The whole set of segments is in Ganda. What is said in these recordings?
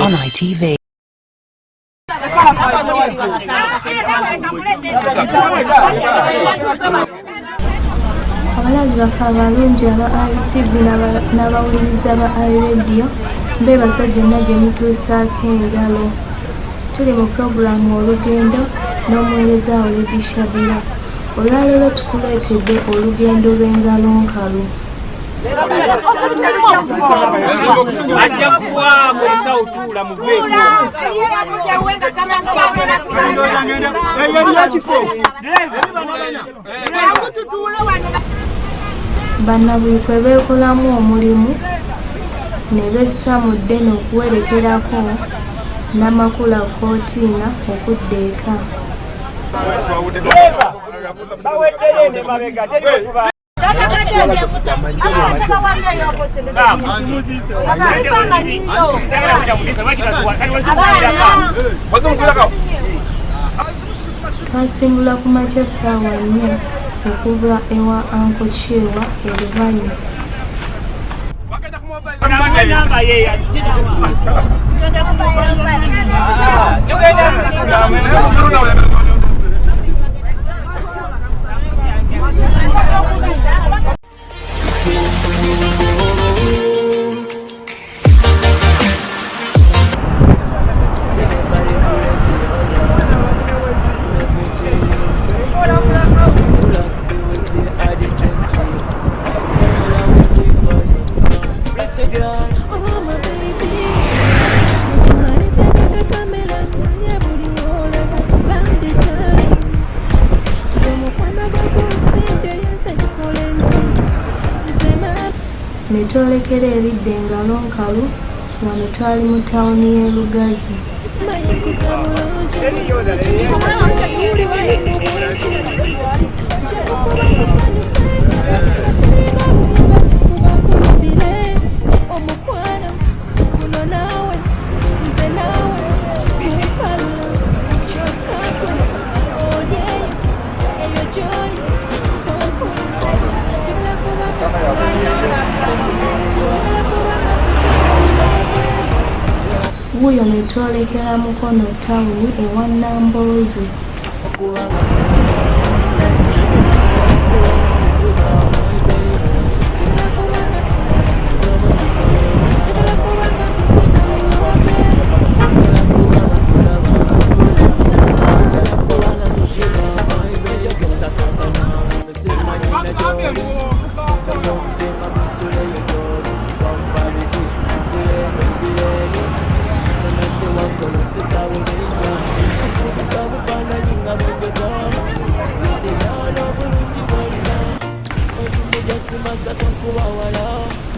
on ITV. Abalabi baffe abalungi aba ITV n'abawuliriza ba iRadio mbeebaza gyonna gye mutuusaako engalo. Tuli mu pulogulaamu Olugendo n'omuweereza we Lady Shabira. Olwaleero tukuleetedde olugendo lw'engalo nkalu. Bannabwikwe beekolamu omulimu ne bessa mu ddene okuwerekerako Namakula Kootiina okudda eka. Twasimbula ku makya ssaawa 4 okuva ewa Uncle Chirwa e Lubanyi. Ne twolekera eridda engalo nkalu wano twali mu tawuni y'e Lugazi. Wuuyo ne twolekera Mukono tawuni ewa Nambooze.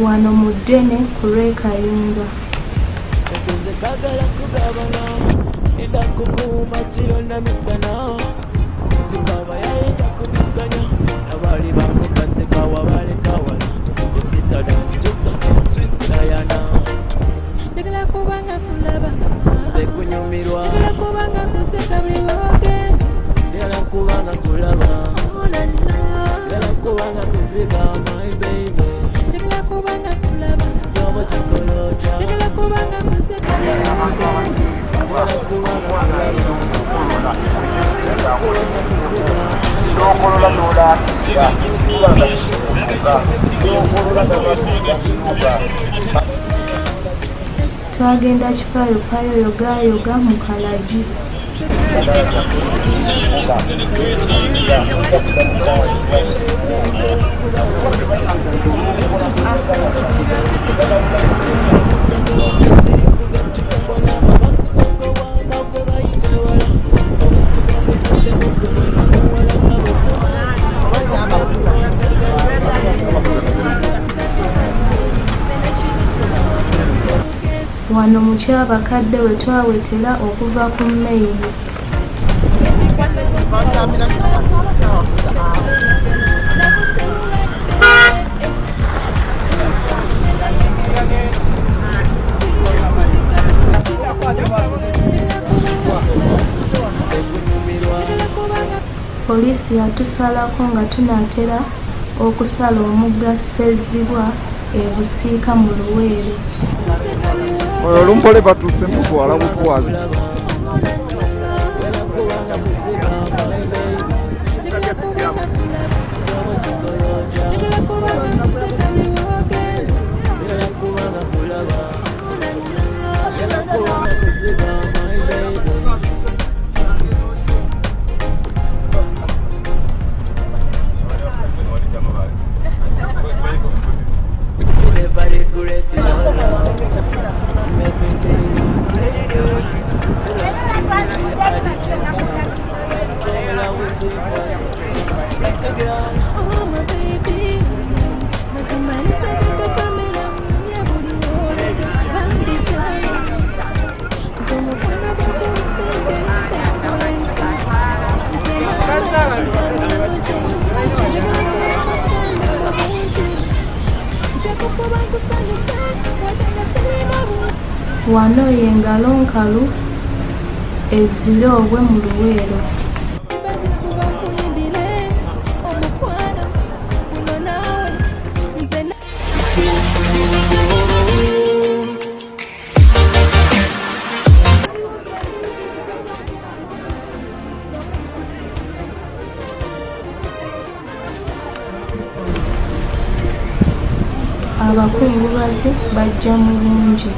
Wano mu ddene ku lw'ekayunga. Twagenda Kipayopayo yogayoga mu Kalagi. Wano mu kyabakadde we twawetera okuva ku mmeyiri. Poliisi yatusalako nga tunaatera okusala omugga Ssezzibwa ebusiika mu Luweero. Oyo olumpole batuuse mutwala butwazi. Wano ye ngalo nkalu ezzira obwe mu Luweero. Abakungu bazze bajja mu bungi.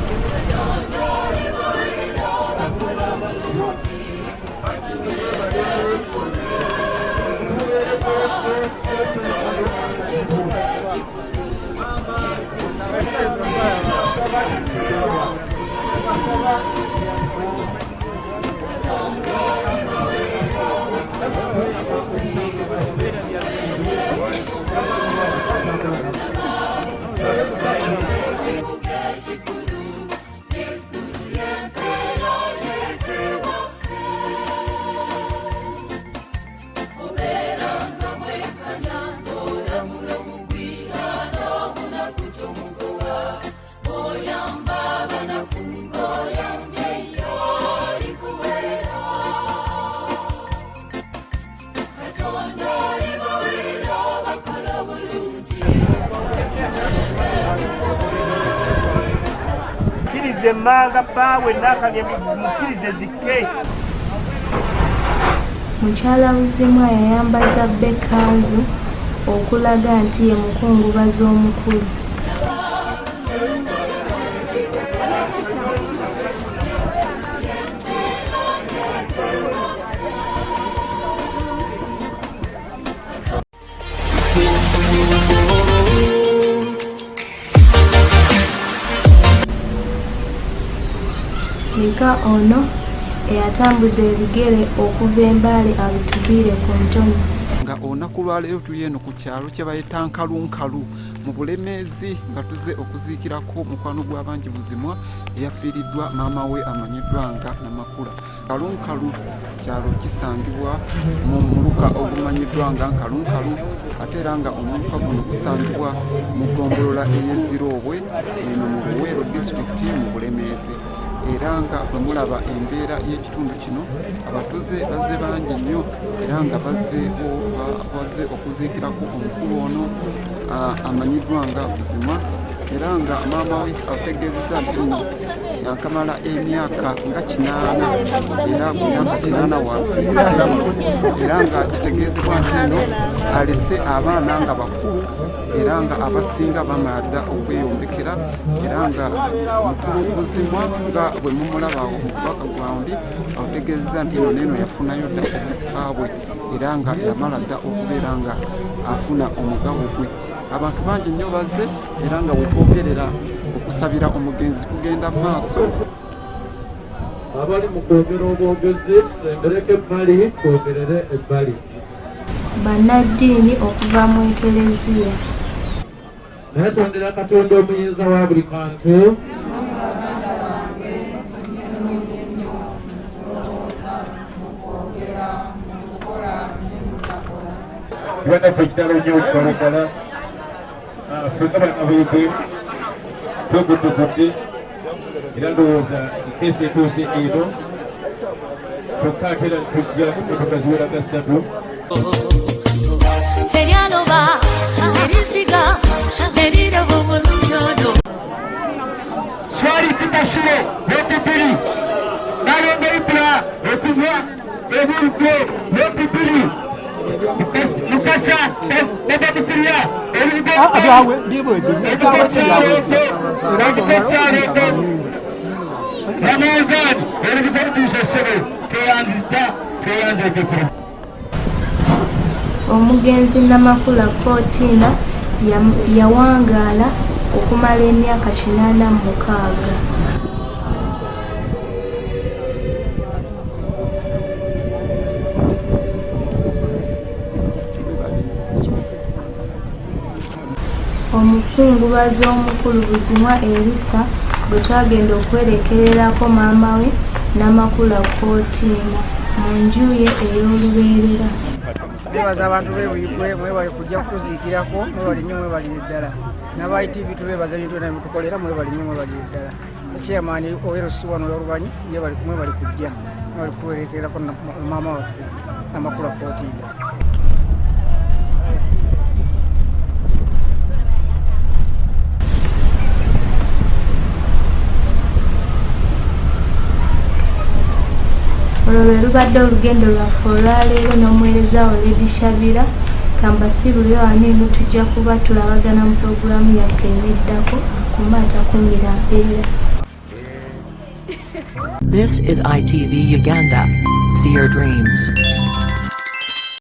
Emmanga bbaawe n'akalya mukkirize zikke. Mukyala Ruzimwa yayambaza bba ekkanzu okulaga nti ye mukungubazi omukulu. Eka ono eyatambuza ebigere okuva Embaale abituviire ku ntono. Nga olunaku lwaleero tuli eno ku kyalo kye bayita Nkalunkalu mu Bulemeezi nga tuze okuziikirako mukwano gw'abangi Buzimwa eyafiiriddwa maama we amanyiddwa nga Namakula. Nkalunkalu kyalo kisangibwa mu muluka ogumanyiddwa nga Nkalunkalu ate era nga omuluka guno gusangibwa mu ggombolola ey'Eziroobwe eno mu Luweero disitulikiti mu Bulemeezi. Era nga bwe mulaba embeera y'ekitundu kino abatuze bazze bangi nnyo era nga bazze okuziikirako omukulu ono amanyiddwa nga Buzimwa era nga maama we ategeezezza nti nno yakamala emyaka nga 8 era ku myaka 8 waafiiriddemu era nga kitegeezebwa nti nno alese abaana nga bakulu era nga abasinga bamala dda okweyombekera era nga mukulu Buzimwa nga bwe mumulaba awo mu background ategeezezza nti eno neeno yafunayo dda obusika bwe era nga yamala dda okubeera nga afuna omugabo gwe. Abantu bangi nnyo bazze era nga wetwogerera okusabira omugenzi kugenda mu maaso. Abali mu kwogera obwogezi tusembereko ebbali twogerere ebbali. Bannaddiini okuva mu Ekereziya. Naye twondera Katonda omuyinza wa buli kantu. Tubadde ffe ekitalo nnyo kikolokala ffenga bannabuuge twegudugudde era ndowooza ekeesi etuuse eno kyokka ate era tujja emmotoka ziweraga 3 Serialoba, erisiga, erirobo bulungi ebulko n'okupiri mukasa ebabukirya Ramazan ebibaddusa ssebe tweyanziza ekikulu. Omugenzi Namakula Fortina yawangaala okumala emyaka 86. Omukungubazi omukulu Buzimwa Elisa bwe twagenda okwerekererako maama we Namakula Fortina mu nju ye ey'olubeerera. Bebaza abantu b'ebuyigwe mwebali kujja kutuziikirako, mwebali nnyo mwebalire ddala. N'aba ITV tubebaza bintu byonna byemutukolera mwebali nnyo mwebalire ddala. Chairman OLC wano y'olubanyi mwebali kujja, mwebali kutuwerekerako maama waffe Namakula Fortina. Olwo lwe lubadde olugendo lwaffe olwaleero n'omuweereza wa Lady Shabira kambasibulire wano eno tujja kuba tulabagana mu pulogulaamu yaffe eneddako ku Maata 12. This is ITV Uganda. See your dreams.